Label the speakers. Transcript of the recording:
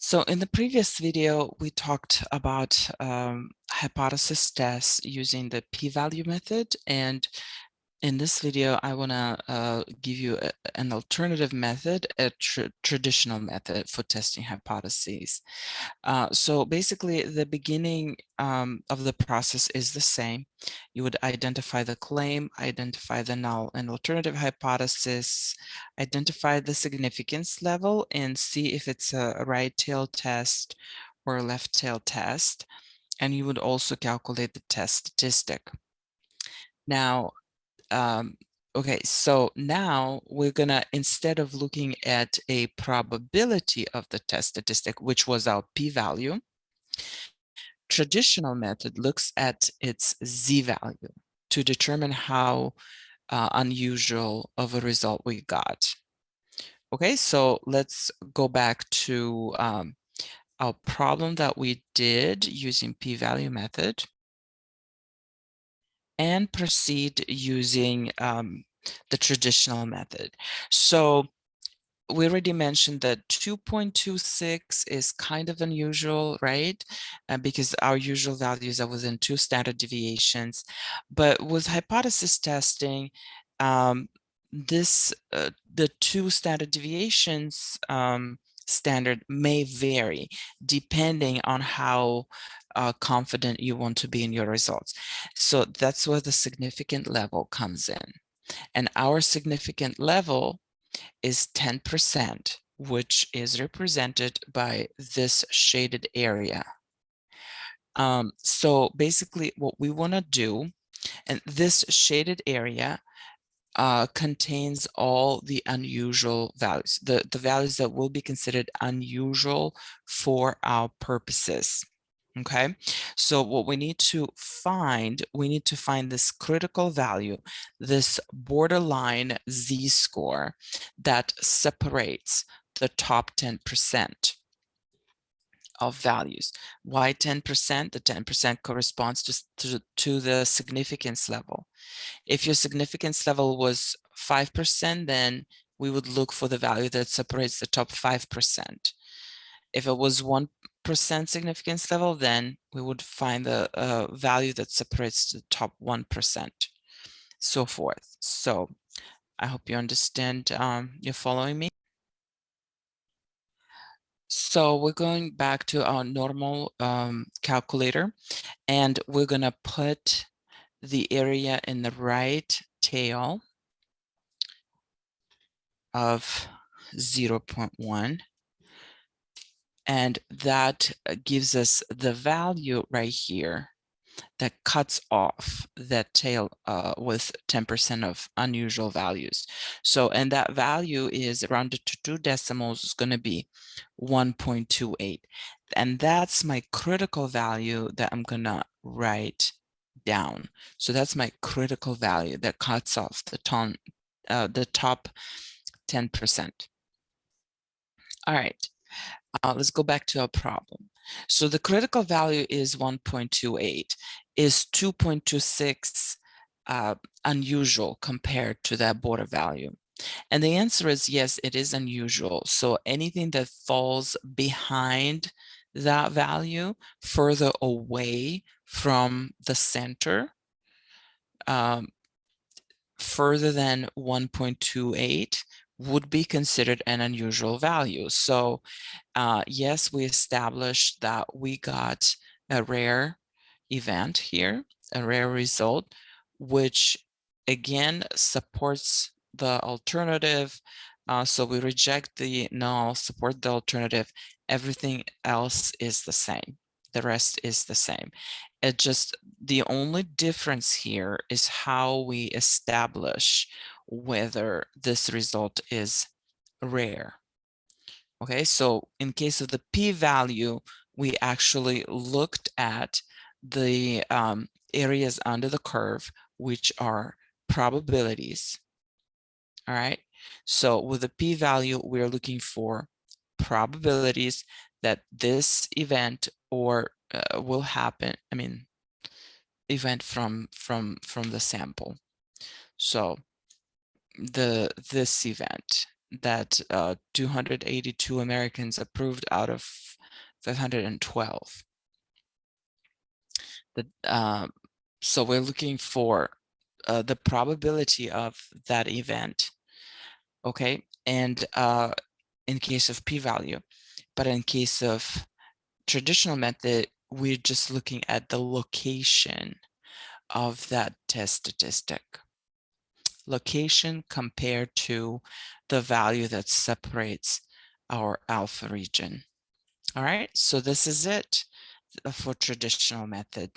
Speaker 1: So in the previous video, we talked about hypothesis tests using the p-value method. And in this video, I want to give you an alternative method, a traditional method for testing hypotheses. So basically, the beginning of the process is the same. You would identify the claim, identify the null and alternative hypothesis, identify the significance level, and see if it's a right tail test or a left tail test. And you would also calculate the test statistic. Now, okay, so now we're gonna, instead of looking at a probability of the test statistic, which was our p-value, traditional method looks at its z-value to determine how unusual of a result we got. Okay, so let's go back to our problem that we did using p-value method and proceed using the traditional method. So we already mentioned that 2.26 is kind of unusual, right? Because our usual values are within 2 standard deviations. But with hypothesis testing, the 2 standard deviations standard may vary depending on how confident you want to be in your results. So that's where the significant level comes in. And our significant level is 10%, which is represented by this shaded area. So basically what we want to do, and this shaded area contains all the unusual values, the values that will be considered unusual for our purposes. Okay, so what we need to find this critical value, this borderline z-score that separates the top 10% of values. Why 10%? The 10% corresponds to the significance level. If your significance level was 5%, then we would look for the value that separates the top 5%. If it was 1% significance level, then we would find the value that separates the top 1%, so forth. So I hope you understand, you're following me. So we're going back to our normal calculator, and we're going to put the area in the right tail of 0.1. And that gives us the value right here that cuts off that tail with 10% of unusual values. So, and that value is rounded to 2 decimals, is going to be 1.28. And that's my critical value that I'm going to write down. So that's my critical value that cuts off the top 10%. All right. Let's go back to our problem. So the critical value is 1.28. Is 2.26 unusual compared to that border value? And the answer is yes, it is unusual. So anything that falls behind that value, further away from the center, further than 1.28, would be considered an unusual value. So yes, we established that we got a rare event here, a rare result, which again supports the alternative. So we reject the null, support the alternative. Everything else is the same. The rest is the same. It just, the only difference here is how we establish whether this result is rare. Okay, so in case of the p-value, we actually looked at the areas under the curve, which are probabilities. All right, so with the p-value, we're looking for probabilities that this event or will happen. I mean, event from the sample. So this event, that 282 Americans approved out of 512. So we're looking for the probability of that event, okay? And in case of p-value, but in case of traditional method, we're just looking at the location of that test statistic. Location compared to the value that separates our alpha region. All right, so this is it for traditional method.